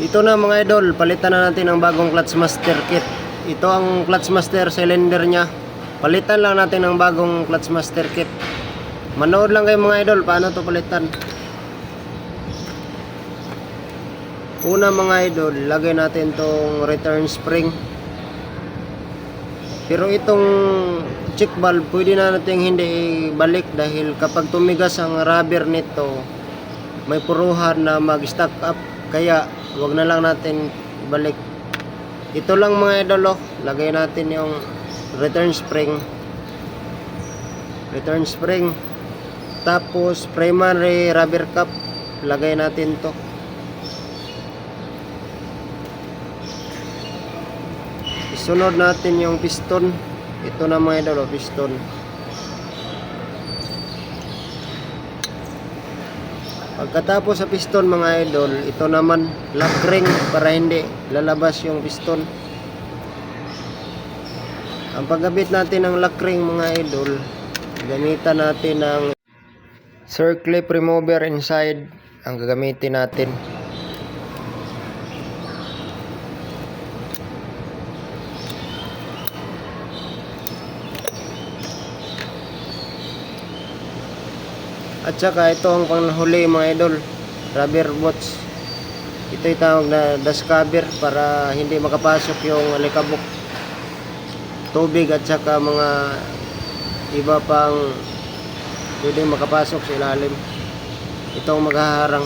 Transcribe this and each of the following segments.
Ito na mga idol, palitan na natin ang bagong clutch master kit. Ito ang clutch master cylinder nya. Palitan lang natin ang bagong clutch master kit. Manood lang kayo mga idol paano to palitan. Una mga idol, lagay natin tong return spring. Pero itong check valve pwede na natin hindi ibalik dahil kapag tumigas ang rubber nito may puruhan na mag-stack up, kaya wag na lang natin ibalik. Ito lang mga idol, lagay natin yung return spring, tapos primary rubber cap, lagay natin to. Isunod natin yung piston. Ito na mga idol, piston. Pagkatapos sa piston mga idol, ito naman lock ring para hindi lalabas yung piston. Ang paggamit natin ng lock ring mga idol, gamitan natin ng circlip remover inside ang gagamitin natin. At saka ito ang panghuli mga idol, rubber boots. Ito yung tawag na dust cover para hindi makapasok yung alikabok, tubig at saka mga iba pang pwedeng makapasok sa ilalim. Ito ang maghaharang.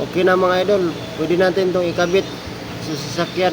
Okay na mga idol, pwede natin itong ikabit sa sasakyan.